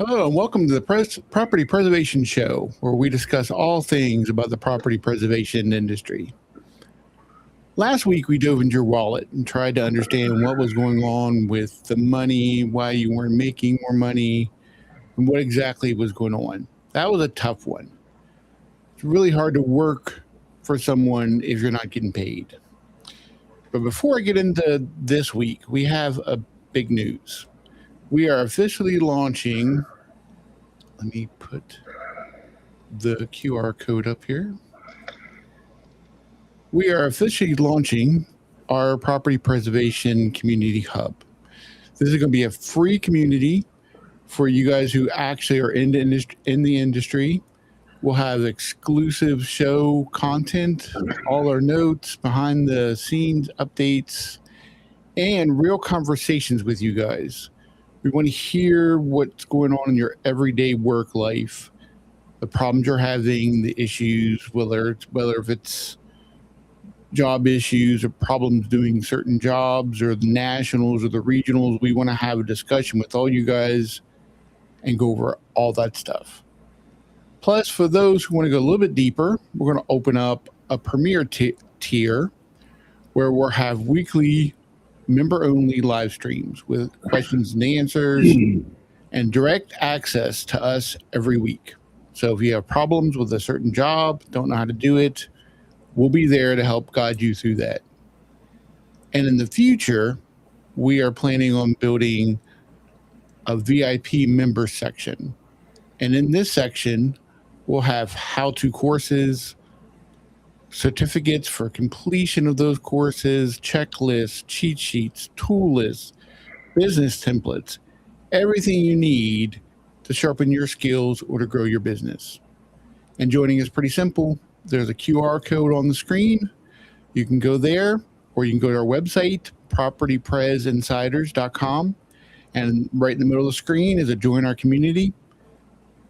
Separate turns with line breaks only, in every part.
Hello, and welcome to the Property Preservation Show, where we discuss all things about the property preservation industry. Last week, we dove into your wallet and tried to understand what was going on with the money, why you weren't making more money, and what exactly was going on. That was a tough one. It's really hard to work for someone if you're not getting paid. But before I get into this week, we have a big news. We are officially launching. Let me put the QR code up here. We are officially launching our Property Preservation Community Hub. This is going to be a free community for you guys who actually are in the industry. We'll have exclusive show content, all our notes, behind the scenes updates, and real conversations with you guys. We want to hear what's going on in your everyday work life, the problems you're having, the issues, whether it's job issues or problems doing certain jobs or the nationals or the regionals. We want to have a discussion with all you guys and go over all that stuff. Plus, for those who want to go a little bit deeper, we're going to open up a premier tier where we'll have weekly member-only live streams with questions and answers and direct access to us every week. So if you have problems with a certain job, don't know how to do it, we'll be there to help guide you through that. And in the future, we are planning on building a VIP member section. And in this section, we'll have how-to courses, certificates for completion of those courses, checklists, cheat sheets, tool lists, business templates, everything you need to sharpen your skills or to grow your business. And joining is pretty simple. There's a QR code on the screen. You can go there, or you can go to our website, propertypresinsiders.com. And right in the middle of the screen is a join our community.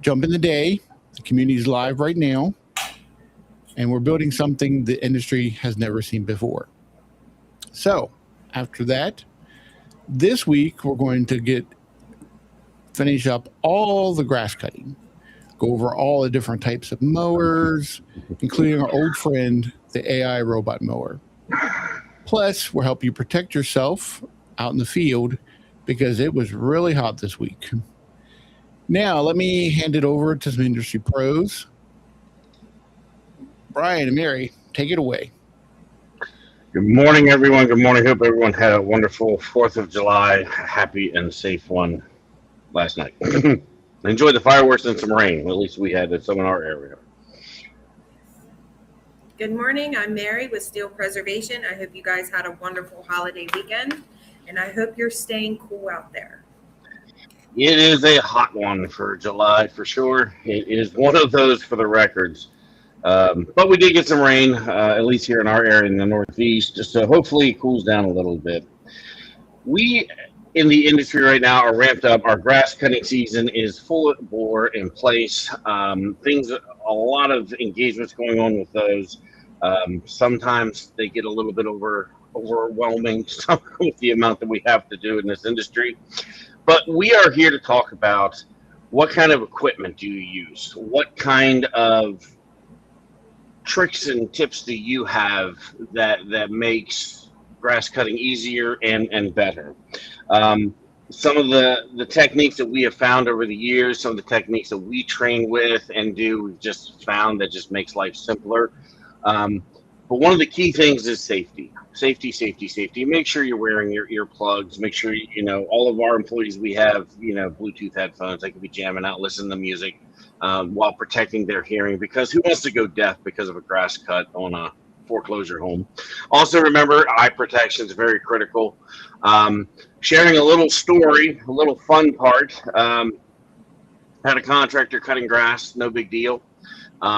Jump in the day. The community is live right now. And we're building something the industry has never seen before. So after that, this week, we're going to finish up all the grass cutting, go over all the different types of mowers, including our old friend, the AI robot mower. Plus, we'll help you protect yourself out in the field because it was really hot this week. Now, let me hand it over to some industry pros. Brian and Mary, take it away.
Good morning, everyone. Good morning. Hope everyone had a wonderful 4th of July, happy and safe one last night. Enjoyed the fireworks and some rain. At least we had some in our area.
Good morning. I'm Mary with Steel Preservation. I hope you guys had a wonderful holiday weekend, and I hope you're staying cool out there.
It is a hot one for July for sure. It is one of those for the records. But we did get some rain, at least here in our area in the Northeast, just so hopefully it cools down a little bit. We in the industry right now are ramped up. Our grass cutting season is full bore in place. A lot of engagements going on with those. Sometimes they get a little bit overwhelming with the amount that we have to do in this industry. But we are here to talk about what kind of equipment do you use? What kind of tricks and tips do you have that makes grass cutting easier and better? Some of the techniques that we have found over the years, some of the techniques that we train with and do, we've just found that just makes life simpler. But one of the key things is safety. Safety. Make sure you're wearing your earplugs. Make sure all of our employees, we have Bluetooth headphones. They can be jamming out, listening to music while protecting their hearing, because who wants to go deaf because of a grass cut on a foreclosure home? Also, remember, eye protection is very critical. Sharing a little story, a little fun part. Had a contractor cutting grass, no big deal.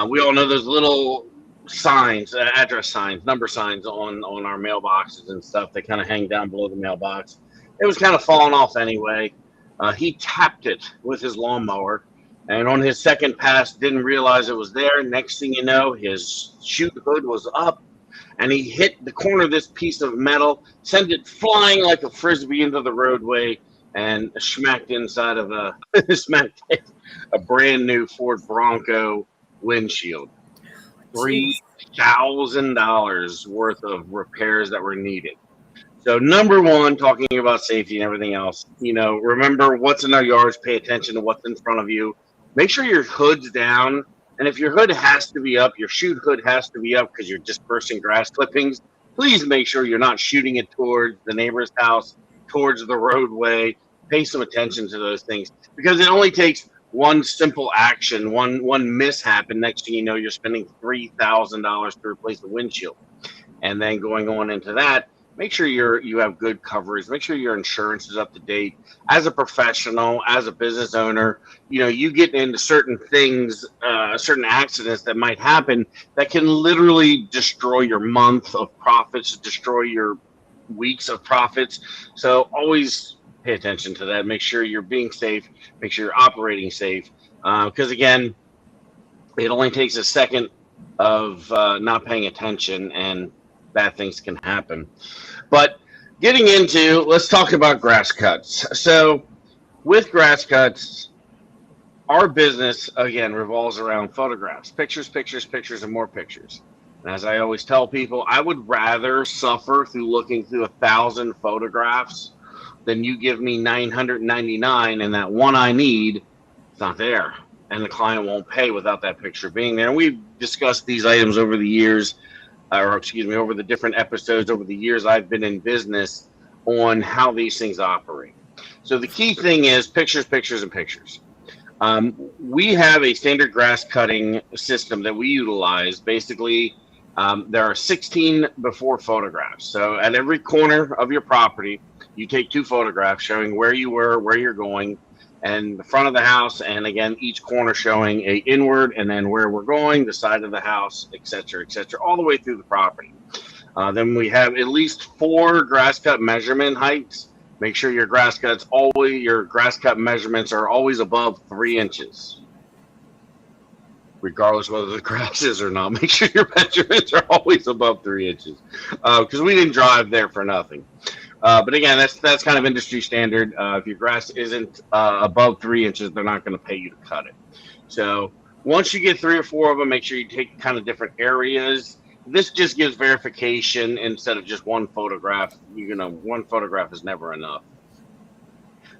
We all know those little signs, address signs, number signs on our mailboxes and stuff. They kind of hang down below the mailbox. It was kind of falling off anyway. He tapped it with his lawnmower, and on his second pass, didn't realize it was there. Next thing you know, his chute hood was up, and he hit the corner of this piece of metal, sent it flying like a frisbee into the roadway, and smacked inside of smacked a brand new Ford Bronco windshield.
Jeez.
$3,000 worth of repairs that were needed. So number one, talking about safety and everything else, remember what's in our yards, pay attention to what's in front of you. Make sure your hood's down. And if your hood has to be up, your chute hood has to be up because you're dispersing grass clippings. Please make sure you're not shooting it towards the neighbor's house, towards the roadway. Pay some attention to those things because it only takes one simple action, one mishap, and next thing you know, you're spending $3,000 to replace the windshield. And then going on into that, make sure you have good coverage. Make sure your insurance is up to date. As a professional, as a business owner, you get into certain things, certain accidents that might happen that can literally destroy your month of profits, destroy your weeks of profits. So always pay attention to that. Make sure you're being safe. Make sure you're operating safe. Because again, it only takes a second of not paying attention and bad things can happen. But getting into, let's talk about grass cuts. So with grass cuts, our business, again, revolves around photographs, pictures, and more pictures. And as I always tell people, I would rather suffer through looking through 1,000 photographs than you give me 999 and that one I need is not there. And the client won't pay without that picture being there. And we've discussed these items over the years. Over the different episodes over the years I've been in business on how these things operate. So the key thing is pictures, and pictures. We have a standard grass cutting system that we utilize. Basically, there are 16 before photographs. So at every corner of your property, you take 2 photographs showing where you were, where you're going, and the front of the house, and again, each corner showing a inward, and then where we're going, the side of the house, etc., all the way through the property. Then we have at least 4 grass cut measurement heights. Make sure your grass cut measurements are always above 3 inches. Regardless whether the grass is or not, make sure your measurements are always above 3 inches. Because we didn't drive there for nothing. But again, that's kind of industry standard. If your grass isn't above 3 inches, they're not going to pay you to cut it. So once you get 3 or 4 of them, make sure you take kind of different areas. This just gives verification instead of just one photograph. One photograph is never enough.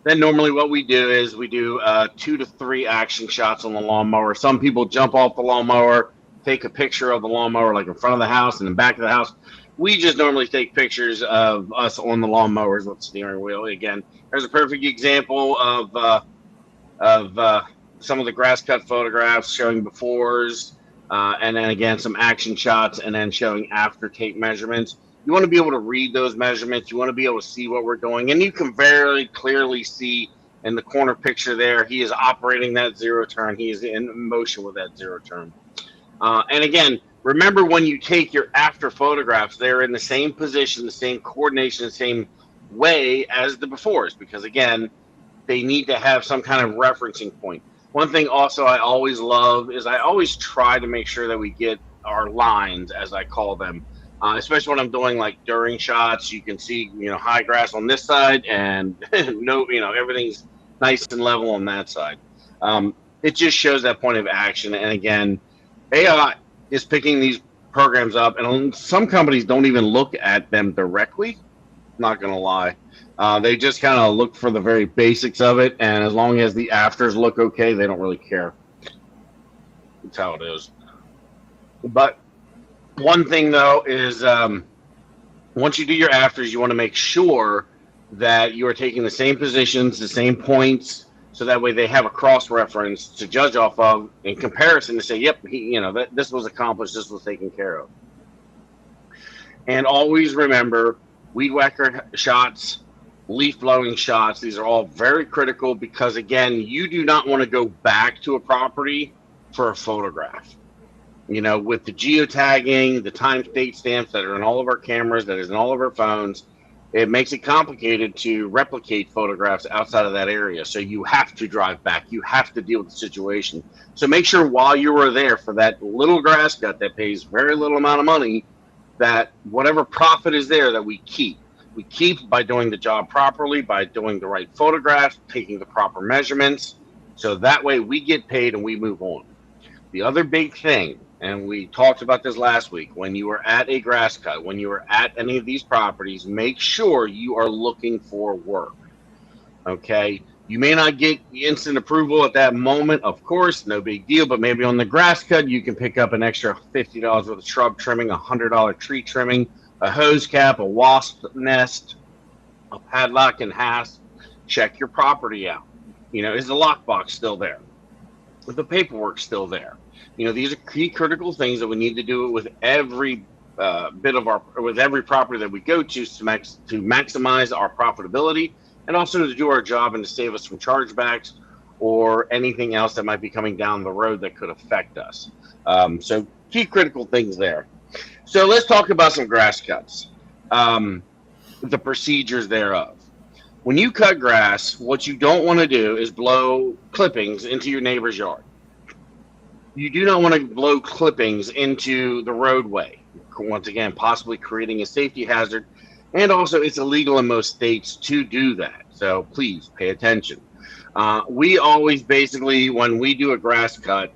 Then normally what we do is we do 2 to 3 action shots on the lawnmower. Some people jump off the lawnmower, take a picture of the lawnmower like in front of the house and in back of the house. We just normally take pictures of us on the lawnmowers with the steering wheel. Again, there's a perfect example of some of the grass cut photographs showing befores, and then again some action shots, and then showing after tape measurements. You want to be able to read those measurements. You want to be able to see what we're doing, and you can very clearly see in the corner picture there, he is operating that zero turn. He is in motion with that zero turn. And again, remember when you take your after photographs, they're in the same position, the same coordination, the same way as the befores, because again, they need to have some kind of referencing point. One thing also I always love is I always try to make sure that we get our lines, as I call them, especially when I'm doing like during shots. You can see, high grass on this side and everything's nice and level on that side. It just shows that point of action. And again, AI is picking these programs up, and some companies don't even look at them directly. Not gonna lie, they just kind of look for the very basics of it, and as long as the afters look okay, they don't really care. That's how it is. But one thing though is, once you do your afters, you want to make sure that you are taking the same positions, the same points, so that way they have a cross reference to judge off of in comparison to say, yep, this was accomplished, this was taken care of. And always remember, weed whacker shots, leaf blowing shots, these are all very critical because, again, you do not want to go back to a property for a photograph. With the geotagging, the time date stamps that are in all of our cameras, that is in all of our phones, it makes it complicated to replicate photographs outside of that area. So you have to drive back. You have to deal with the situation. So make sure while you were there for that little grass cut that pays very little amount of money, that whatever profit is there that we keep. We keep by doing the job properly, by doing the right photographs, taking the proper measurements. So that way we get paid and we move on. The other big thing, and we talked about this last week, when you are at a grass cut, when you are at any of these properties, make sure you are looking for work. Okay. You may not get instant approval at that moment, of course, no big deal, but maybe on the grass cut, you can pick up an extra $50 worth of shrub trimming, $100 tree trimming, a hose cap, a wasp nest, a padlock and hasp. Check your property out. Is the lockbox still there? Is the paperwork still there? These are key critical things that we need to do with every with every property that we go to maximize our profitability, and also to do our job and to save us from chargebacks or anything else that might be coming down the road that could affect us. So key critical things there. So let's talk about some grass cuts, the procedures thereof. When you cut grass, what you don't want to do is blow clippings into your neighbor's yard. You do not want to blow clippings into the roadway. Once again, possibly creating a safety hazard. And also, it's illegal in most states to do that. So please pay attention. We always basically, when we do a grass cut,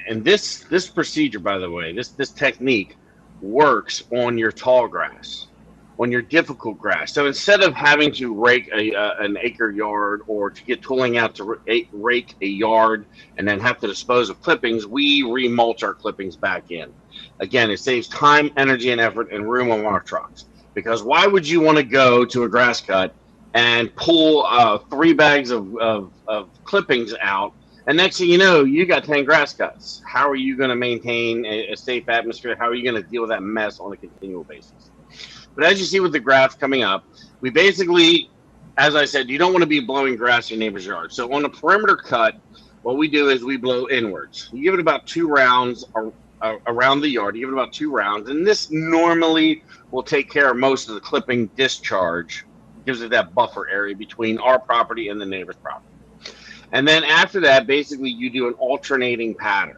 and this procedure, by the way, this technique works on your tall grass, on your difficult grass. So instead of having to rake an acre yard or to get tooling out to rake a yard and then have to dispose of clippings, we remulch our clippings back in. Again, it saves time, energy, and effort and room on our trucks. Because why would you want to go to a grass cut and pull 3 bags of clippings out, and next thing you know, you got 10 grass cuts? How are you going to maintain a safe atmosphere? How are you going to deal with that mess on a continual basis? But as you see with the graphs coming up, we basically, as I said, you don't want to be blowing grass in your neighbor's yard. So on a perimeter cut, what we do is we blow inwards. You give it about 2 rounds around the yard. You give it about 2 rounds. And this normally will take care of most of the clipping discharge. Gives it that buffer area between our property and the neighbor's property. And then after that, basically you do an alternating pattern.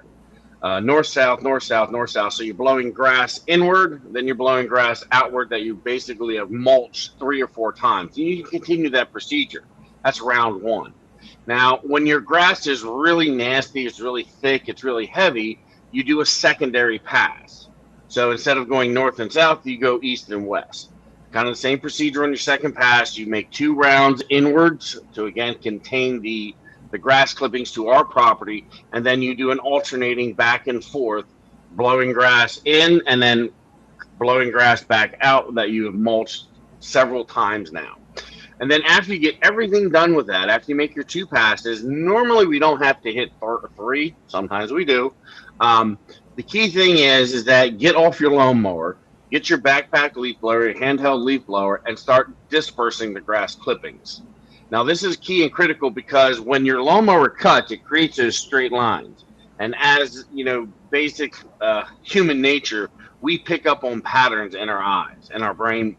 North, south, north, south, north, south. So you're blowing grass inward, then you're blowing grass outward that you basically have mulched 3 or 4 times. You can continue that procedure. That's round 1. Now, when your grass is really nasty, it's really thick, it's really heavy, you do a secondary pass. So instead of going north and south, you go east and west. Kind of the same procedure on your second pass. You make 2 rounds inwards to, again, contain the grass clippings to our property, and then you do an alternating back and forth, blowing grass in and then blowing grass back out that you have mulched several times now. And then after you get everything done with that, after you make your 2 passes, normally we don't have to hit 3. Sometimes we do. The key thing is that get off your lawnmower, get your backpack leaf blower, your handheld leaf blower, and start dispersing the grass clippings. Now, this is key and critical because when your lawnmower cuts, it creates those straight lines. And as, basic human nature, we pick up on patterns in our eyes, and our brain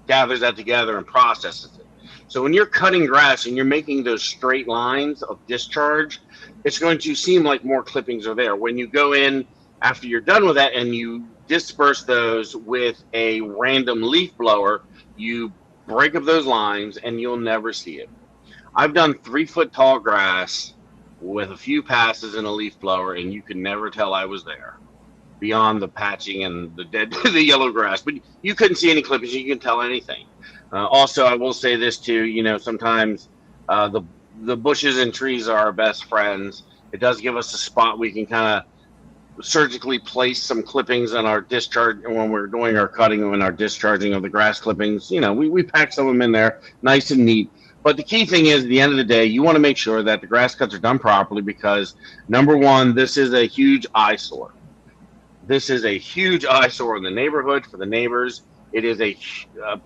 gathers that together and processes it. So when you're cutting grass and you're making those straight lines of discharge, it's going to seem like more clippings are there. When you go in after you're done with that and you disperse those with a random leaf blower, you break up those lines and you'll never see it. I've done 3-foot tall grass with a few passes in a leaf blower, and you can never tell I was there beyond the patching and the yellow grass. But you couldn't see any clippings. You can tell anything. Also, I will say this too. Sometimes the bushes and trees are our best friends. It does give us a spot we can kind of surgically place some clippings on our discharge when we're doing our cutting and our discharging of the grass clippings. We pack some of them in there nice and neat. But the key thing is, at the end of the day, you want to make sure that the grass cuts are done properly because, number one, this is a huge eyesore. This is a huge eyesore in the neighborhood for the neighbors. It is a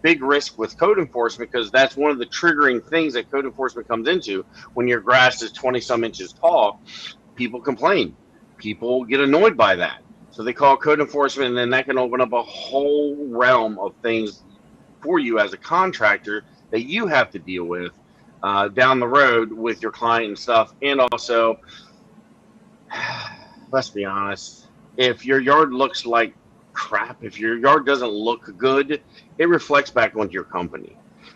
big risk with code enforcement because that's one of the triggering things that code enforcement comes into. When your grass is 20-some inches tall, people complain. People get annoyed by that. So they call code enforcement, and then that can open up a whole realm of things for you as a contractor that you have to deal with down the road with your client and stuff. And also, let's be honest, if your yard looks like crap, if your yard doesn't look good, it reflects back onto your company.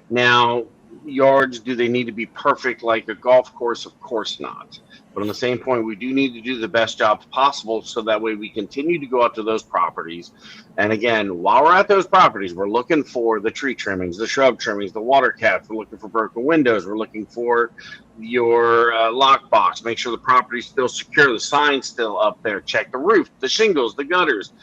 Now, yards, do they need to be perfect like a golf course? Of course not. But on the same point, we do need to do the best jobs possible so that way we continue to go out to those properties. And again, while we're at those properties, we're looking for the tree trimmings, the shrub trimmings, the water caps. We're looking for broken windows. We're looking for your lock box. Make sure the property's still secure, the sign's still up there. Check the roof, the shingles, the gutters.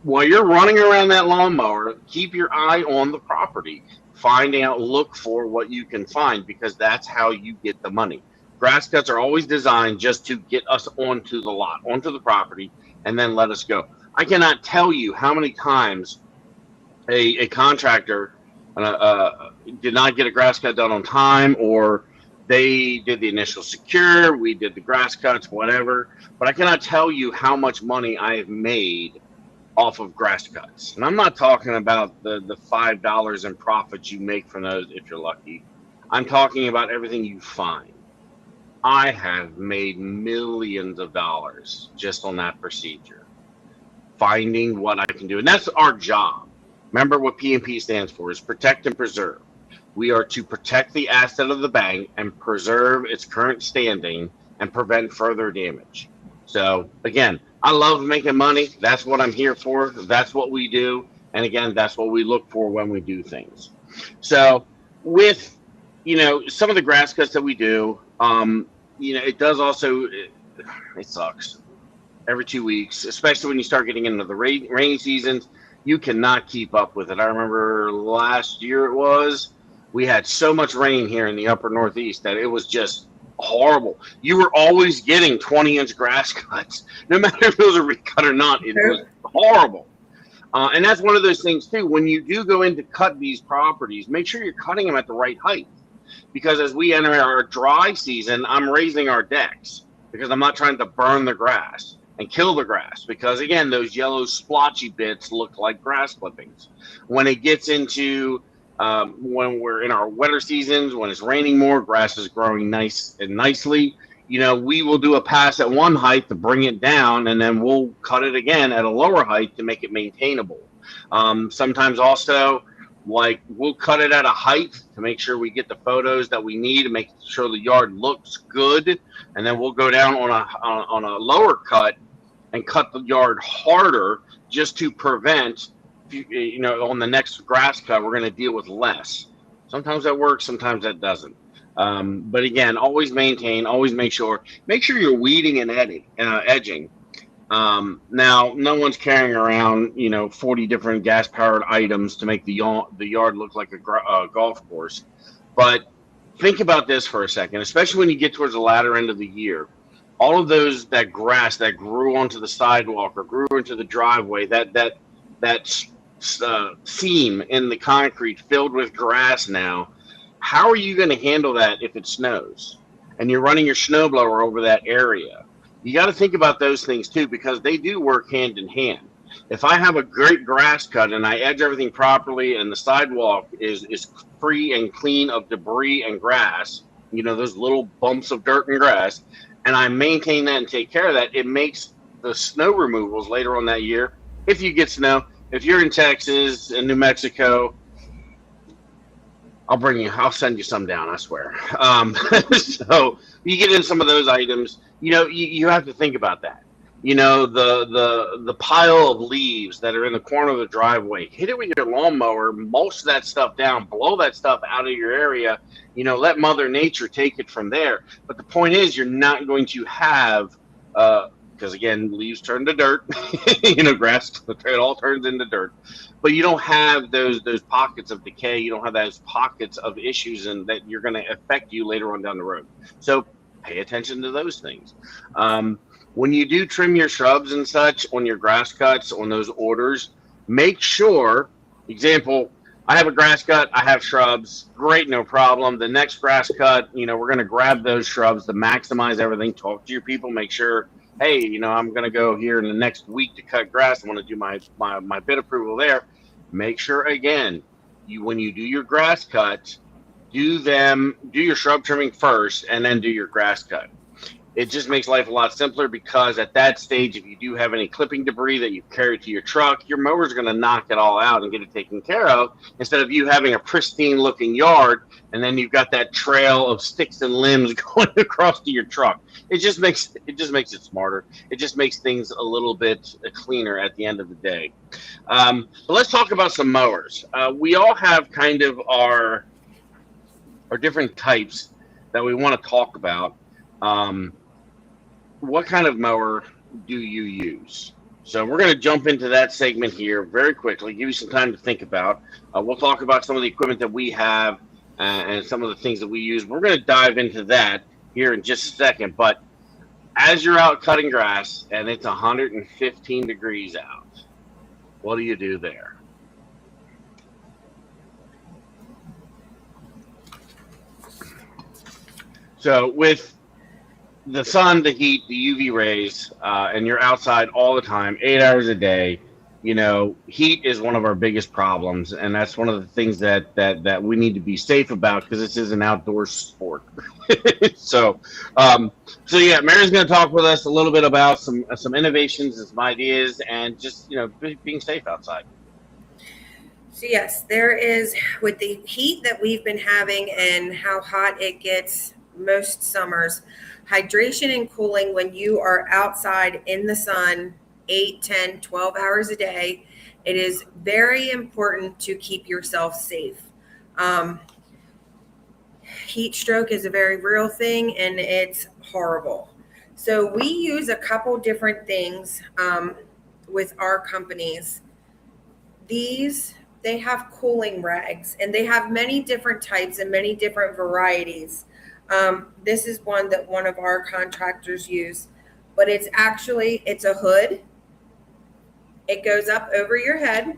While you're running around that lawnmower, keep your eye on the property. Find out, look for what you can find, because that's how you get the money. Grass cuts are always designed just to get us onto the lot, onto the property, and then let us go. I cannot tell you how many times a contractor did not get a grass cut done on time, or they did the initial secure, we did the grass cuts, whatever. But I cannot tell you how much money I have made off of grass cuts. And I'm not talking about the $5 in profits you make from those if you're lucky. I'm talking about everything you find. I have made millions of dollars just on that procedure, finding what I can do. And that's our job. Remember what P&P stands for, is protect and preserve. We are to protect the asset of the bank and preserve its current standing and prevent further damage. So again, I love making money. That's what I'm here for. That's what we do. And again, that's what we look for when we do things. So with, some of the grass cuts that we do, it does also, it sucks every 2 weeks, especially when you start getting into the rainy seasons. You cannot keep up with it. I remember last year we had so much rain here in the upper Northeast that it was just horrible. You were always getting 20-inch grass cuts, no matter if it was a recut or not. It was horrible. And that's one of those things too. When you do go in to cut these properties, make sure you're cutting them at the right height, because as we enter our dry season, I'm raising our decks because I'm not trying to burn the grass and kill the grass, because again, those yellow splotchy bits look like grass clippings. When it gets into when we're in our wetter seasons, when it's raining more, grass is growing nice and nicely. We will do a pass at one height to bring it down, and then we'll cut it again at a lower height to make it maintainable. Sometimes also, like, we'll cut it at a height to make sure we get the photos that we need to make sure the yard looks good, and then we'll go down on a lower cut and cut the yard harder just to prevent, on the next grass cut, we're going to deal with less. Sometimes that works, sometimes that doesn't. But again, always maintain, always make sure you're weeding and edging. Now, no one's carrying around, 40 different gas-powered items to make the yard look like a golf course. But think about this for a second, especially when you get towards the latter end of the year. All of that grass that grew onto the sidewalk or grew into the driveway, that seam in the concrete filled with grass now, how are you going to handle that if it snows and you're running your snowblower over that area? You got to think about those things too, because they do work hand in hand. If I have a great grass cut and I edge everything properly and the sidewalk is free and clean of debris and grass, those little bumps of dirt and grass, and I maintain that and take care of that, it makes the snow removals later on that year, if you get snow. If you're in Texas and New Mexico, I'll send you some down, I swear. So you get in some of those items, you have to think about that. The pile of leaves that are in the corner of the driveway, hit it with your lawnmower, mulch that stuff down, blow that stuff out of your area, let Mother Nature take it from there. But the point is, you're not going to have, because again, leaves turn to dirt, grass, it all turns into dirt. But you don't have those pockets of decay. You don't have those pockets of issues and that you're going to affect you later on down the road. So pay attention to those things. When you do trim your shrubs and such on your grass cuts, on those orders, make sure, example, I have a grass cut, I have shrubs, great, no problem. The next grass cut, we're going to grab those shrubs to maximize everything. Talk to your people, make sure, hey, I'm going to go here in the next week to cut grass. I want to do my bid approval there. Make sure, again, when you do your grass cuts, do your shrub trimming first and then do your grass cut. It just makes life a lot simpler because at that stage, if you do have any clipping debris that you carry to your truck, your mower's going to knock it all out and get it taken care of, instead of you having a pristine looking yard and then you've got that trail of sticks and limbs going across to your truck. It just makes it smarter. It just makes things a little bit cleaner at the end of the day. But let's talk about some mowers. We all have kind of our different types that we want to talk about. What kind of mower do you use? So we're going to jump into that segment here very quickly, give you some time to think about. We'll talk about some of the equipment that we have and some of the things that we use. We're going to dive into that here in just a second. But as you're out cutting grass and it's 115 degrees out, what do you do there? So with the sun, the heat, the UV rays, and you're outside all the time, 8 hours a day, heat is one of our biggest problems. And that's one of the things that we need to be safe about, because this is an outdoor sport. So yeah, Mary's going to talk with us a little bit about some innovations and some ideas and just, being safe outside.
So yes, there is, with the heat that we've been having and how hot it gets most summers, hydration and cooling when you are outside in the sun 8, 10, 12 hours a day, it is very important to keep yourself safe. Heat stroke is a very real thing and it's horrible. So we use a couple different things with our companies. They have cooling rags and they have many different types and many different varieties. This is one that one of our contractors use, but it's a hood. It goes up over your head,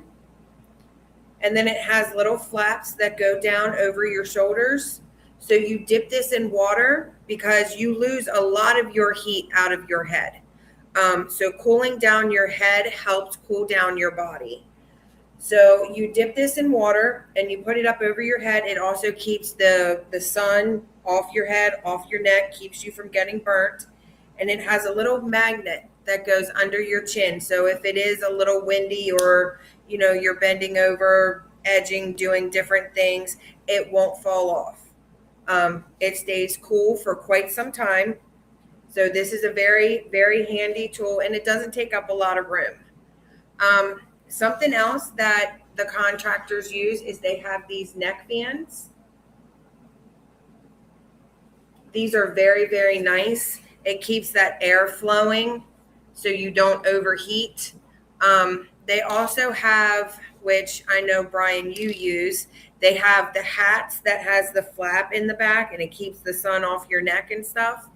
and then it has little flaps that go down over your shoulders. So you dip this in water because you lose a lot of your heat out of your head. So cooling down your head helps cool down your body. So you dip this in water and you put it up over your head. It also keeps the sun off your head, off your neck, keeps you from getting burnt. And it has a little magnet that goes under your chin. So if it is a little windy or, you're bending over, edging, doing different things, it won't fall off. It stays cool for quite some time. So this is a very, very handy tool and it doesn't take up a lot of room. Something else that the contractors use is they have these neck fans. These are very, very nice. It keeps that air flowing so you don't overheat. They also have, which I know, Brian, you use, they have the hats that has the flap in the back and it keeps the sun off your neck and stuff.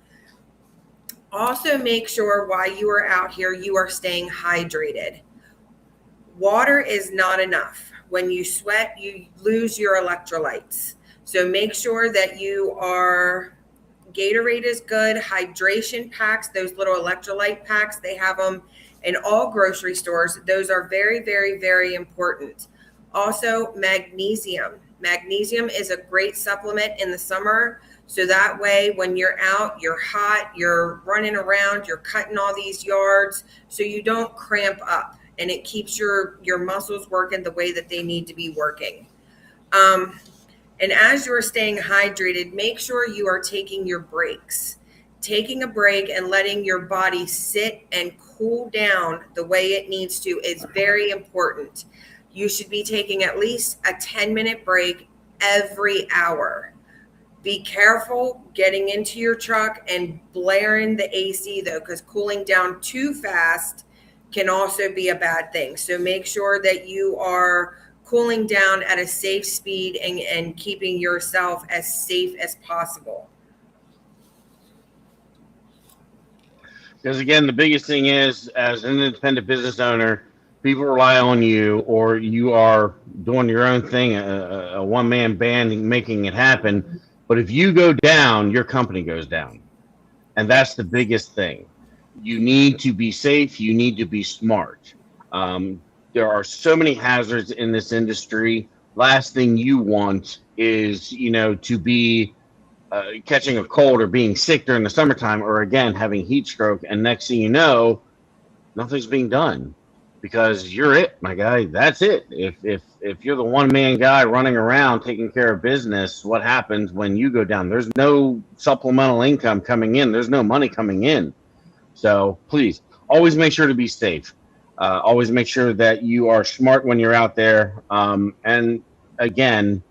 Also make sure while you are out here, you are staying hydrated. Water is not enough. When you sweat, you lose your electrolytes. So make sure that Gatorade is good. Hydration packs, those little electrolyte packs, they have them in all grocery stores. Those are very, very, very important. Also, magnesium. Magnesium is a great supplement in the summer. So that way, when you're out, you're hot, you're running around, you're cutting all these yards, so you don't cramp up. And it keeps your muscles working the way that they need to be working. And as you're staying hydrated, make sure you are taking your breaks. Taking a break and letting your body sit and cool down the way it needs to is very important. You should be taking at least a 10-minute break every hour. Be careful getting into your truck and blaring the AC though, because cooling down too fast can also be a bad thing. So make sure that you are cooling down at a safe speed and keeping yourself as safe as possible.
Because again, the biggest thing is, as an independent business owner, people rely on you, or you are doing your own thing, a one-man band making it happen. But if you go down, your company goes down. And that's the biggest thing. You need to be safe. You need to be smart. There are so many hazards in this industry. Last thing you want is, to be catching a cold or being sick during the summertime, or again having heat stroke, and next thing you know, nothing's being done because you're it, my guy. That's it. If you're the one man guy running around taking care of business, what happens when you go down? There's no supplemental income coming in. There's no money coming in. So please, always make sure to be safe. Always make sure that you are smart when you're out there. And again,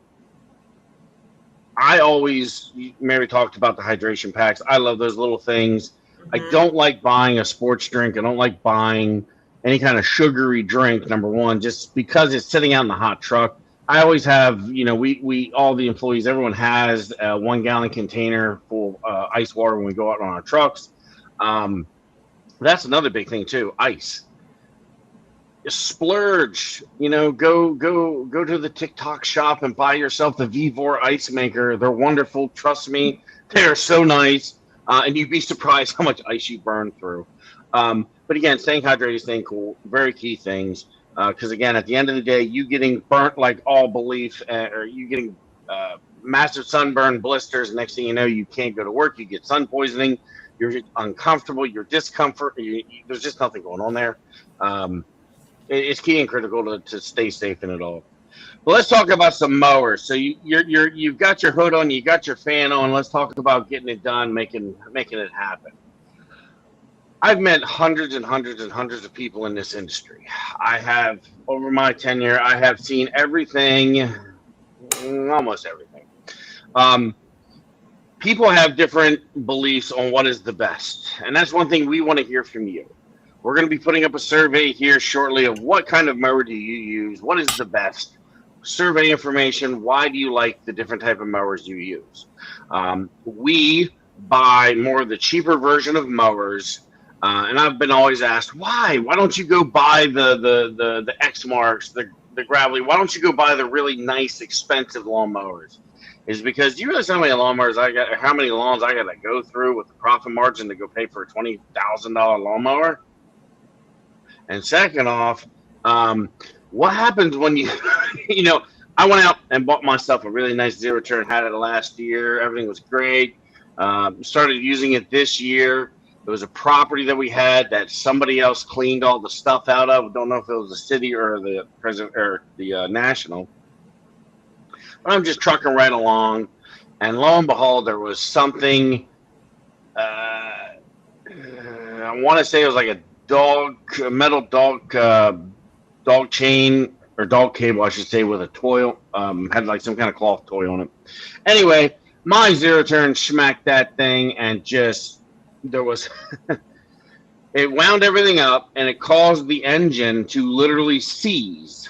Mary talked about the hydration packs. I love those little things. I don't like buying a sports drink. I don't like buying any kind of sugary drink, number one, just because it's sitting out in the hot truck. I always have, we all the employees, everyone has a 1 gallon container full ice water when we go out on our trucks. That's another big thing too, ice. Splurge, go to the TikTok shop and buy yourself the V4 ice maker. They're wonderful. Trust me, they're so nice. And you'd be surprised how much ice you burn through. But again, staying hydrated, staying cool, very key things. Because again, at the end of the day, you getting burnt like all belief, or you getting massive sunburn, blisters. Next thing you know, you can't go to work. You get sun poisoning. You're uncomfortable. You're discomfort. There's just nothing going on there. It's key and critical to stay safe in it all. But let's talk about some mowers. So you've got your hood on, you got your fan on. Let's talk about getting it done, making it happen. I've met hundreds and hundreds and hundreds of people in this industry. I have, over my tenure, I have seen everything, almost everything. People have different beliefs on what is the best, and that's one thing we want to hear from you. We're going to be putting up a survey here shortly of what kind of mower do you use, what is the best. Survey information, why do you like the different type of mowers you use. We buy more of the cheaper version of mowers, and I've been always asked, why don't you go buy the X Marks, the Gravelly, why don't you go buy the really nice expensive lawn mowers? Is because you realize how many lawnmowers I got, how many lawns I got to go through with the profit margin to go pay for a $20,000 lawnmower? And second off, what happens when you, I went out and bought myself a really nice zero turn, had it last year. Everything was great. Started using it this year. It was a property that we had that somebody else cleaned all the stuff out of. Don't know if it was the city or the president or the national. But I'm just trucking right along, and lo and behold, there was something. I want to say it was like a metal dog chain or dog cable, I should say, with a toy. Had like some kind of cloth toy on it. Anyway, my zero turn smacked that thing, and there was. It wound everything up, and it caused the engine to literally seize.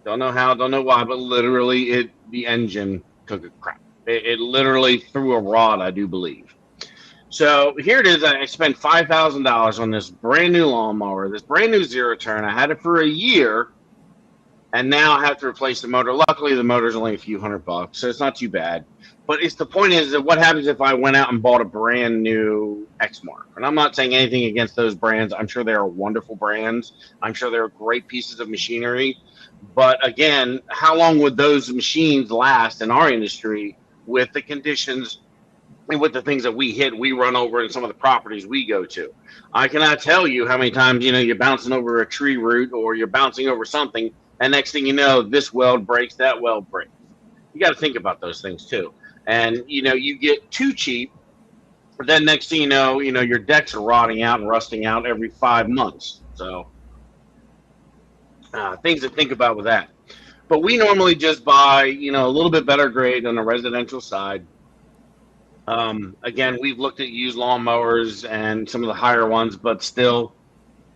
Don't know how, don't know why, but literally the engine took a crap. It literally threw a rod, I do believe. So here it is. I spent $5,000 on this brand new lawnmower, this brand new zero turn. I had it for a year, and now I have to replace the motor. Luckily, the motor's only a few $100, so it's not too bad. But the point is that what happens if I went out and bought a brand new X-Mark? And I'm not saying anything against those brands. I'm sure they are wonderful brands. I'm sure they're great pieces of machinery. But again, how long would those machines last in our industry with the conditions and with the things that we run over in some of the properties we go to? I cannot tell you how many times, you're bouncing over a tree root or you're bouncing over something, and next thing you know, this weld breaks, that weld breaks. You got to think about those things too. And, you get too cheap, but then next thing you know, your decks are rotting out and rusting out every 5 months. So things to think about with that. But we normally just buy, a little bit better grade on the residential side. Again, we've looked at used lawnmowers and some of the higher ones, but still,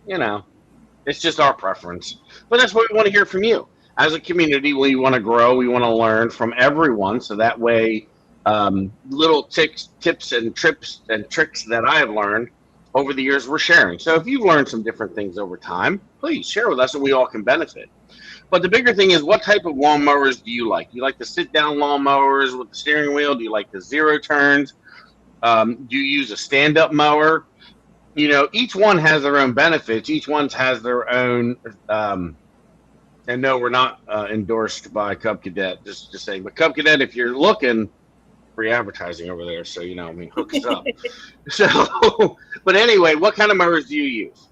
it's just our preference. But that's what we want to hear from you. As a community, we want to grow. We want to learn from everyone. So that way, little tips and tricks that I have learned over the years we're sharing. So if you've learned some different things over time, please share with us so we all can benefit. But the bigger thing is, what type of lawnmowers do you like? Do you like the sit-down lawnmowers with the steering wheel? Do you like the zero turns? Do you use a stand-up mower? Each one has their own benefits. Each one has their own. And no, we're not endorsed by Cub Cadet. Just saying, but Cub Cadet, if you're looking, free advertising over there. So, I mean, hook us up. So, but anyway, what kind of mowers do you use?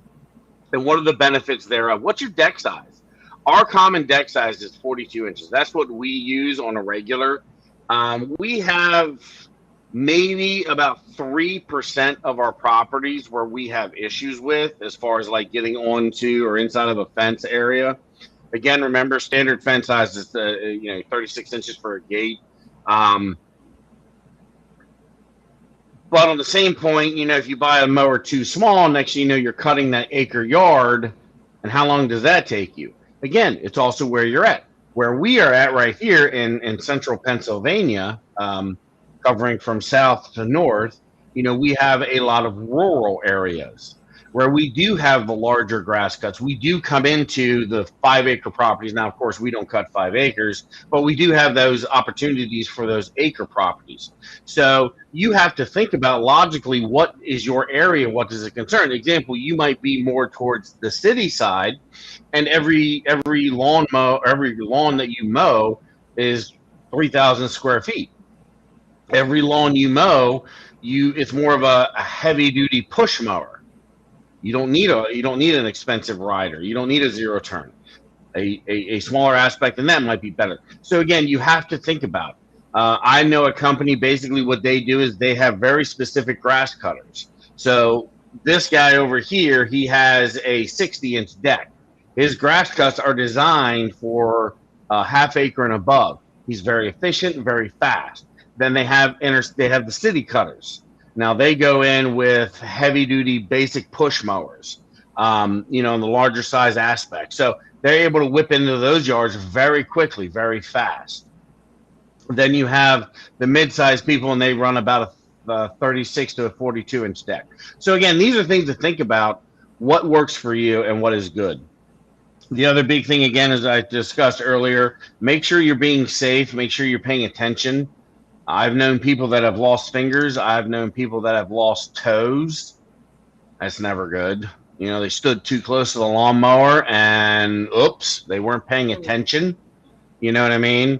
And what are the benefits thereof? What's your deck size? Our common deck size is 42 inches. That's what we use on a regular. We have maybe about 3% of our properties where we have issues with as far as like getting onto or inside of a fence area. Again, remember, standard fence size is 36 inches for a gate. But on the same point, if you buy a mower too small, next thing you know, you're cutting that acre yard. And how long does that take you? Again, it's also where you're at. Where we are at right here in central Pennsylvania, covering from south to north, we have a lot of rural areas where we do have the larger grass cuts. We do come into the 5-acre properties. Now, of course, we don't cut 5 acres, but we do have those opportunities for those acre properties. So you have to think about logically, what is your area? What does it concern? Example, you might be more towards the city side, and every lawn that you mow is 3,000 square feet. Every lawn you mow, it's more of a heavy duty push mower. You don't need an expensive rider. You don't need a zero turn. A smaller aspect than that might be better. So again, you have to think about. I know a company, basically what they do is they have very specific grass cutters. So this guy over here, he has a 60-inch deck. His grass cuts are designed for half acre and above. He's very efficient and very fast. Then they have the city cutters. Now they go in with heavy duty basic push mowers, in the larger size aspect. So they're able to whip into those yards very quickly, very fast. Then you have the mid-sized people, and they run about a 36 to a 42-inch deck. So again, these are things to think about, what works for you and what is good. The other big thing, again, as I discussed earlier, make sure you're being safe, make sure you're paying attention. I've known people that have lost fingers. I've known people that have lost toes. That's never good. They stood too close to the lawnmower and oops, they weren't paying attention. You know what I mean?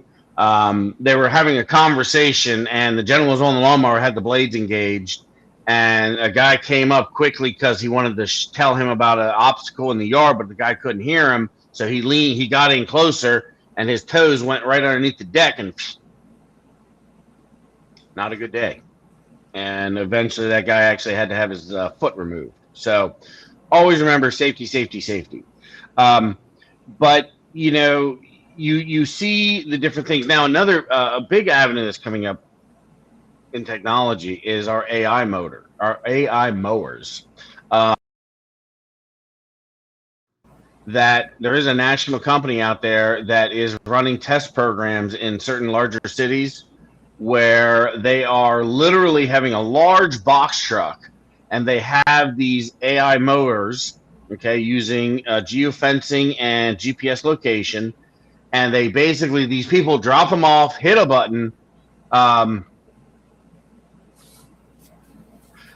They were having a conversation, and the gentleman was on the lawnmower, had the blades engaged, and a guy came up quickly because he wanted to tell him about an obstacle in the yard, but the guy couldn't hear him. So he got in closer, and his toes went right underneath the deck, and not a good day. And eventually that guy actually had to have his foot removed. So always remember safety, safety, safety. But, you see the different things. Now, another a big avenue that's coming up in technology is our AI mowers. That there is a national company out there that is running test programs in certain larger cities, where they are literally having a large box truck, and they have these AI mowers, using geofencing and GPS location, and these people drop them off, hit a button.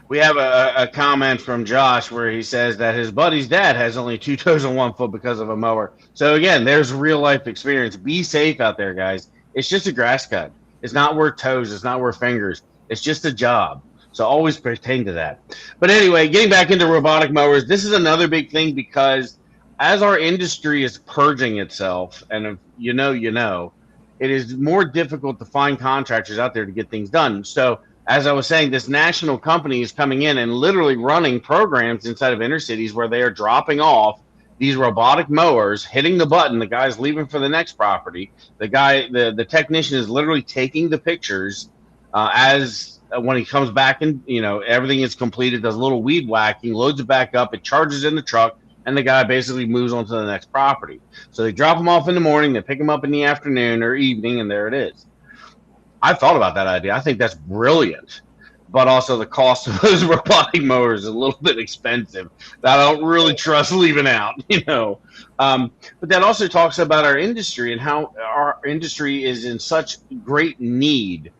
We have a comment from Josh where he says that his buddy's dad has only 2 toes and 1 foot because of a mower. So again, there's real life experience. Be safe out there, guys. It's just a grass cut. It's not worth toes. It's not worth fingers. It's just a job. So always pertain to that. But anyway, getting back into robotic mowers, this is another big thing, because as our industry is purging itself, and if you know, it is more difficult to find contractors out there to get things done. So as I was saying, this national company is coming in and literally running programs inside of inner cities where they are dropping off these robotic mowers, hitting the button, the guy's leaving for the next property. The technician is literally taking the pictures when he comes back, and everything is completed, does a little weed whacking, loads it back up, it charges in the truck, and the guy basically moves on to the next property. So they drop him off in the morning, they pick him up in the afternoon or evening, and there it is. I thought about that idea. I think that's brilliant. But also the cost of those robotic mowers is a little bit expensive that I don't really trust leaving out, But that also talks about our industry and how our industry is in such great need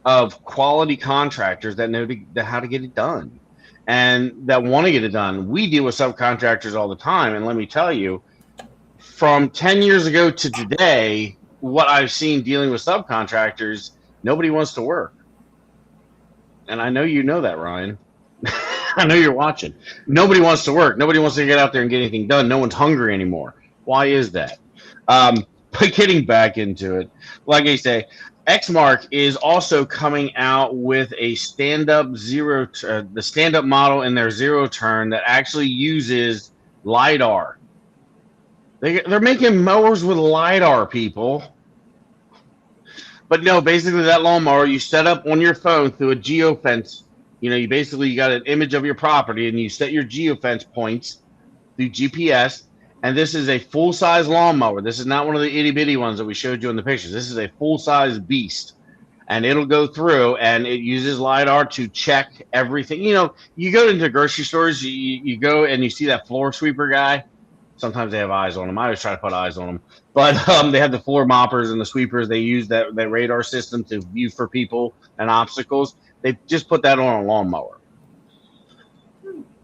of quality contractors that know how to get it done and that want to get it done. We deal with subcontractors all the time. And let me tell you, from 10 years ago to today, what I've seen dealing with subcontractors, nobody wants to work. And I know you know that, Ryan. I know you're watching. Nobody wants to work. Nobody wants to get out there and get anything done. No one's hungry anymore. Why is that? But getting back into it, like I say, Xmark is also coming out with a stand-up the stand-up model in their zero turn that actually uses LiDAR. They're making mowers with LiDAR, people. But no, basically that lawnmower you set up on your phone through a geofence. You got an image of your property and you set your geofence points through GPS. And this is a full-size lawnmower. This is not one of the itty-bitty ones that we showed you in the pictures. This is a full-size beast. And it'll go through and it uses LiDAR to check everything. You go into grocery stores, you go and you see that floor sweeper guy. Sometimes they have eyes on them. I always try to put eyes on them. But they have the floor moppers and the sweepers. They use that radar system to view for people and obstacles. They just put that on a lawnmower.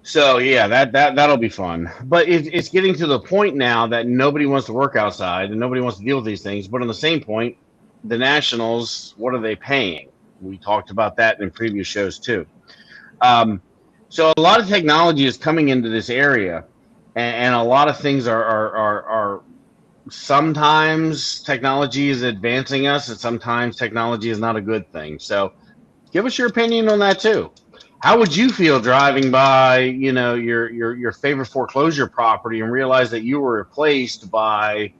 So, yeah, that'll be fun. But it's getting to the point now that nobody wants to work outside and nobody wants to deal with these things. But on the same point, the Nationals, what are they paying? We talked about that in previous shows, too. So a lot of technology is coming into this area. And a lot of things are sometimes technology is advancing us, and sometimes technology is not a good thing. So give us your opinion on that too. How would you feel driving by, your favorite foreclosure property and realize that you were replaced by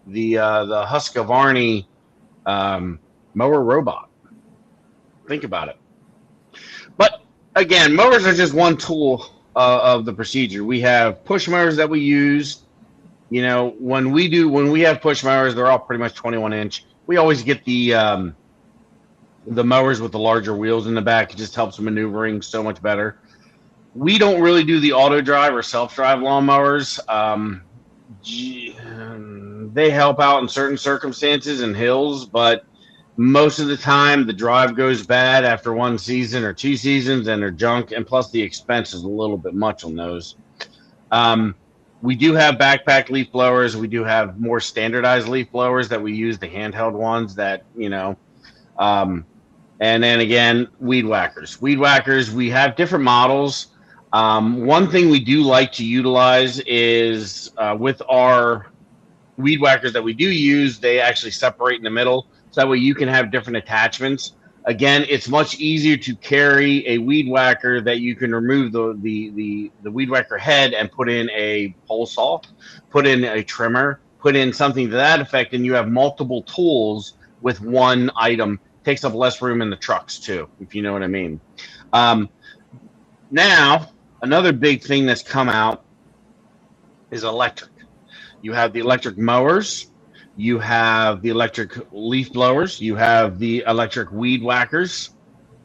the Husqvarna mower robot? Think about it. But again, mowers are just one tool of the procedure. We have push mowers that we use. When we have push mowers, they're all pretty much 21-inch. We always get the mowers with the larger wheels in the back. It just helps maneuvering so much better. We don't really do the auto drive or self-drive lawnmowers. They help out in certain circumstances and hills, but most of the time the drive goes bad after one season or two seasons and they're junk, and plus the expense is a little bit much on those. We do have backpack leaf blowers. We do have more standardized leaf blowers that we use, the handheld ones that, and then again, weed whackers. Weed whackers, we have different models. One thing we do like to utilize is with our weed whackers that we do use, they actually separate in the middle. So that way you can have different attachments. Again, it's much easier to carry a weed whacker that you can remove the weed whacker head and put in a pole saw, put in a trimmer, put in something to that effect, and you have multiple tools with one item. Takes up less room in the trucks too, if you know what I mean. Now, another big thing that's come out is electric. You have the electric mowers. You have the electric leaf blowers. You have the electric weed whackers,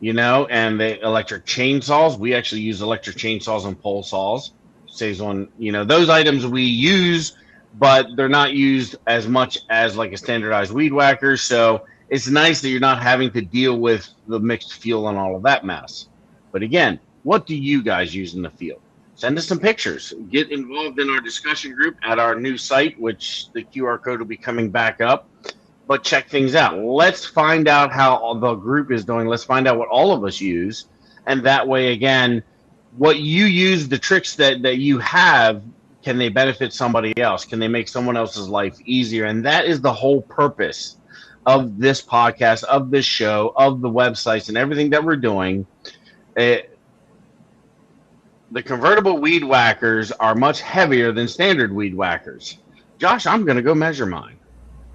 and the electric chainsaws. We actually use electric chainsaws and pole saws. Saves on, those items we use, but they're not used as much as like a standardized weed whacker. So it's nice that you're not having to deal with the mixed fuel and all of that mess. But again, what do you guys use in the field? Send us some pictures. Get involved in our discussion group at our new site, which the QR code will be coming back up. But check things out. Let's find out how the group is doing. Let's find out what all of us use. And that way, again, what you use, the tricks that you have, can they benefit somebody else? Can they make someone else's life easier? And that is the whole purpose of this podcast, of this show, of the websites and everything that we're doing. The convertible weed whackers are much heavier than standard weed whackers. Josh, I'm going to go measure mine.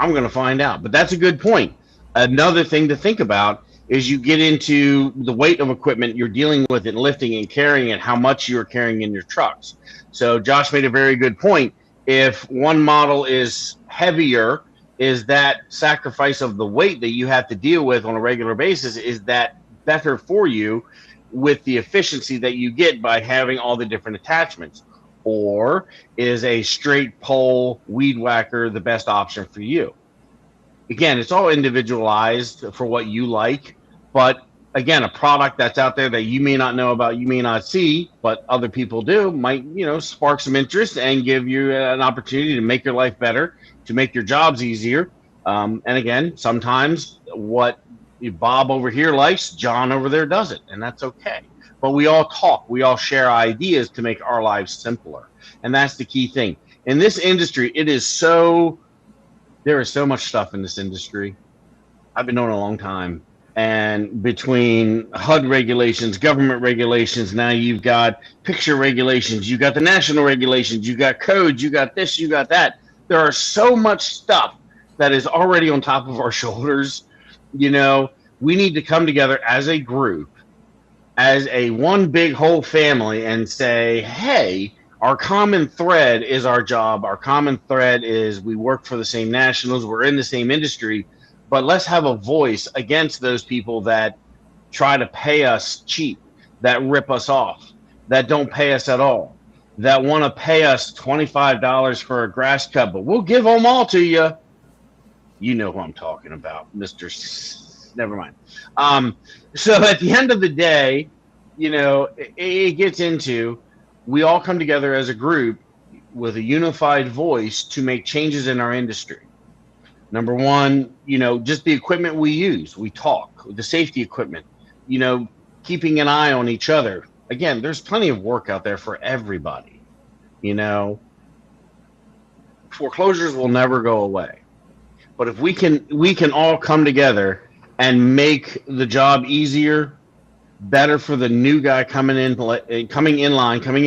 I'm going to find out. But that's a good point. Another thing to think about is you get into the weight of equipment you're dealing with it, lifting and carrying it, how much you're carrying in your trucks. So Josh made a very good point. If one model is heavier, is that sacrifice of the weight that you have to deal with on a regular basis, is that better for you with the efficiency that you get by having all the different attachments? Or is a straight pole weed whacker the best option for you? Again, it's all individualized for what you like, but again, a product that's out there that you may not know about, you may not see, but other people do, might, spark some interest and give you an opportunity to make your life better, to make your jobs easier. And again, sometimes what Bob over here likes, John over there doesn't, and that's okay. But we all talk, we all share ideas to make our lives simpler, and that's the key thing. In this industry, there is so much stuff in this industry. I've been doing it a long time. And between HUD regulations, government regulations, now you've got picture regulations, you got the national regulations, you got codes, you got this, you got that. There are so much stuff that is already on top of our shoulders. We need to come together as a group, as a one big whole family, and say, hey, our common thread is our job. Our common thread is we work for the same nationals. We're in the same industry. But let's have a voice against those people that try to pay us cheap, that rip us off, that don't pay us at all, that want to pay us $25 for a grass cut, but we'll give them all to you. You know who I'm talking about, Mr. Never mind. So at the end of the day, it gets into, we all come together as a group with a unified voice to make changes in our industry. Number one, just the equipment we use. We talk, the safety equipment, keeping an eye on each other. Again, there's plenty of work out there for everybody. Foreclosures will never go away. But if we can all come together and make the job easier, better for the new guy coming in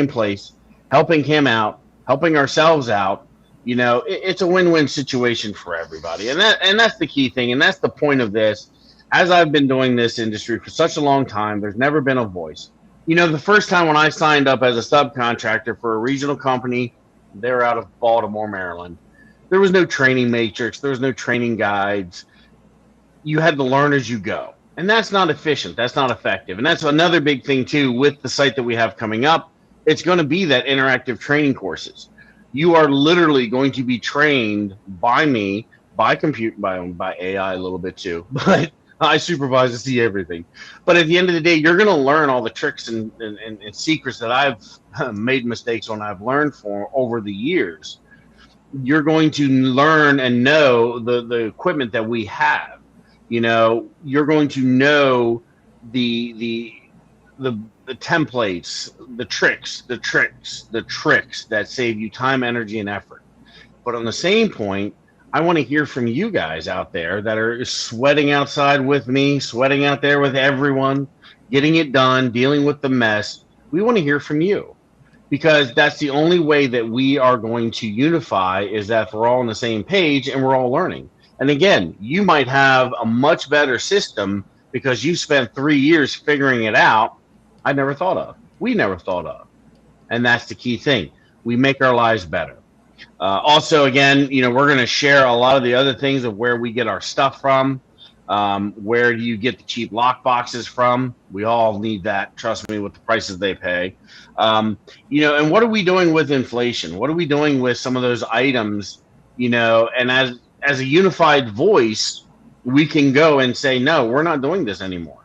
place, helping him out, helping ourselves out, it's a win-win situation for everybody. And that's the key thing. And that's the point of this. As I've been doing this industry for such a long time, there's never been a voice. The first time when I signed up as a subcontractor for a regional company, they're out of Baltimore, Maryland. There was no training matrix. There was no training guides. You had to learn as you go. And that's not efficient. That's not effective. And that's another big thing, too, with the site that we have coming up. It's going to be that interactive training courses. You are literally going to be trained by me, by computer, by AI a little bit too, but I supervise and see everything. But at the end of the day, you're going to learn all the tricks and secrets that I've made mistakes on, I've learned for over the years. You're going to learn and know the equipment that we have. You're going to know the templates, the tricks that save you time, energy, and effort. But on the same point, I want to hear from you guys out there that are sweating outside with me, sweating out there with everyone, getting it done, dealing with the mess. We want to hear from you, because that's the only way that we are going to unify, is that we're all on the same page and we're all learning. And again, you might have a much better system because you spent 3 years figuring it out. We never thought of. And that's the key thing. We make our lives better. Also, again, we're going to share a lot of the other things of where we get our stuff from. Where do you get the cheap lock boxes from? We all need that. Trust me, with the prices they pay. And what are we doing with inflation? What are we doing with some of those items? And as a unified voice, we can go and say, no, we're not doing this anymore.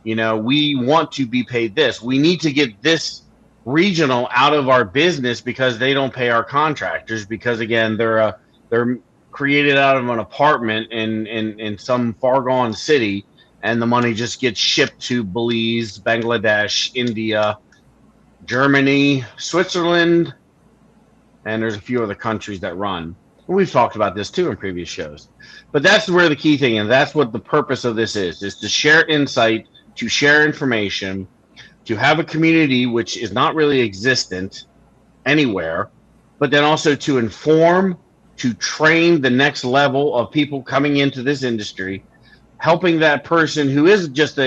We want to be paid this. We need to get this regional out of our business because they don't pay our contractors, because again, they're created out of an apartment in some far gone city, and the money just gets shipped to Belize, Bangladesh, India, Germany, Switzerland, and there's a few other countries that run. We've talked about this too in previous shows. But that's where the key thing, and that's what the purpose of this is to share insight, to share information, to have a community which is not really existent anywhere, but then also to inform, to train the next level of people coming into this industry, helping that person who is just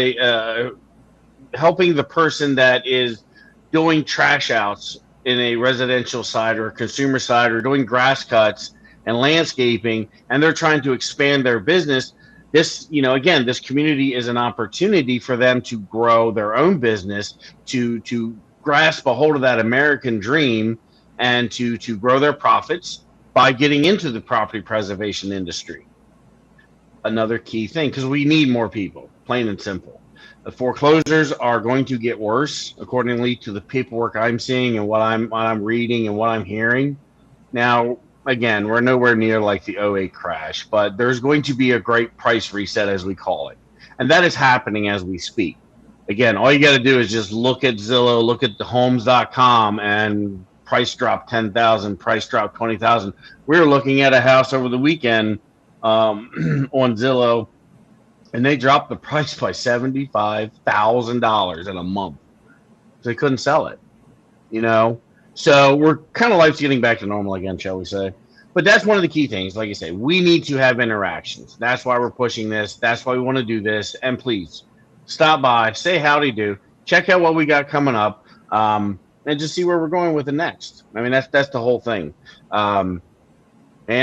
helping the person that is doing trash outs in a residential side or a consumer side, or doing grass cuts and landscaping, and they're trying to expand their business. This, again, this community is an opportunity for them to grow their own business, to grasp a hold of that American dream, and to grow their profits by getting into the property preservation industry. Another key thing, because we need more people, plain and simple. The foreclosures are going to get worse, accordingly to the paperwork I'm seeing and what I'm reading and what I'm hearing. Now, again, we're nowhere near like the '08 crash, but there's going to be a great price reset, as we call it. And that is happening as we speak. Again, all you got to do is just look at Zillow, look at the homes.com, and price drop 10,000, price drop 20,000. We were looking at a house over the weekend on Zillow, and they dropped the price by $75,000 in a month. So they couldn't sell it, you know? So we're kind of life's getting back to normal again, shall we say. But that's one of the key things. Like I say, we need to have interactions. That's why we're pushing this. That's why we want to do this. And please stop by, say howdy do, check out what we got coming up, and just see where we're going with it next. I mean, that's the whole thing. And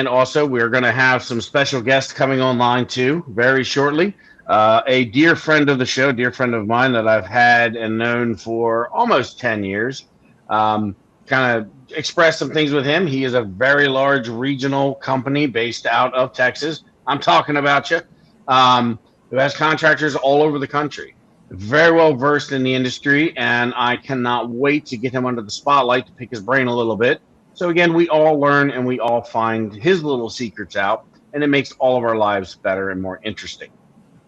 also, we're going to have some special guests coming online too very shortly. A dear friend of the show, dear friend of mine that I've had and known for almost 10 years, kind of expressed some things with him. He is a very large regional company based out of Texas. I'm talking about you. Who has contractors all over the country. Very well versed in the industry, and I cannot wait to get him under the spotlight to pick his brain a little bit. So again, we all learn and we all find his little secrets out, and it makes all of our lives better and more interesting.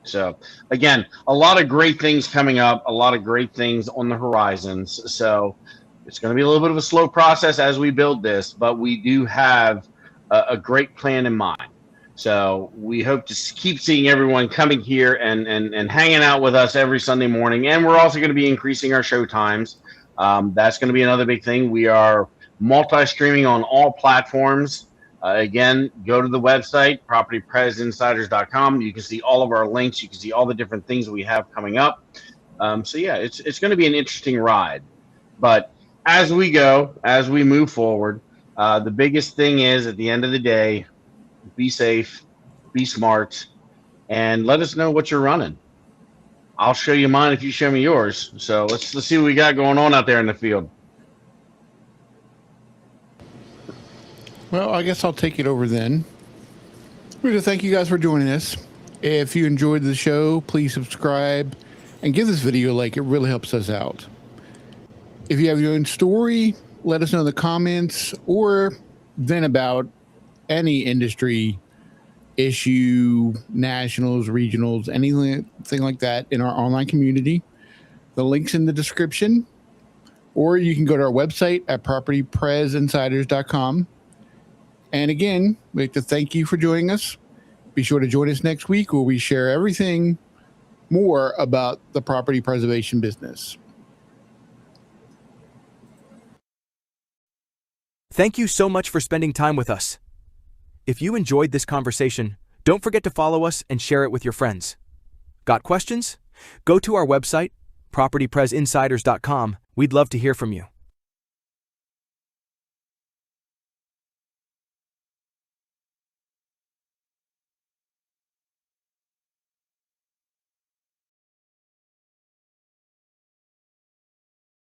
So again, a lot of great things coming up, a lot of great things on the horizons. So it's going to be a little bit of a slow process as we build this, but we do have a great plan in mind. So we hope to keep seeing everyone coming here and hanging out with us every Sunday morning. And we're also going to be increasing our show times. That's going to be another big thing. We are multi-streaming on all platforms. Again, go to the website, propertypresinsiders.com. You can see all of our links. You can see all the different things we have coming up. So yeah, it's going to be an interesting ride. But as we go, as we move forward, the biggest thing is at the end of the day, be safe, be smart, and let us know what you're running. I'll show you mine if you show me yours. So let's see what we got going on out there in the field.
Well, I guess I'll take it over then. We're going to thank you guys for joining us. If you enjoyed the show, please subscribe and give this video a like. It really helps us out. If you have your own story, let us know in the comments or then about any industry issue, nationals, regionals, anything like that in our online community. The link's in the description, or you can go to our website at propertypresinsiders.com. And again, we'd like to thank you for joining us. Be sure to join us next week where we share everything more about the property preservation business.
Thank you so much for spending time with us. If you enjoyed this conversation, don't forget to follow us and share it with your friends. Got questions? Go to our website, propertypresinsiders.com. We'd love to hear from you.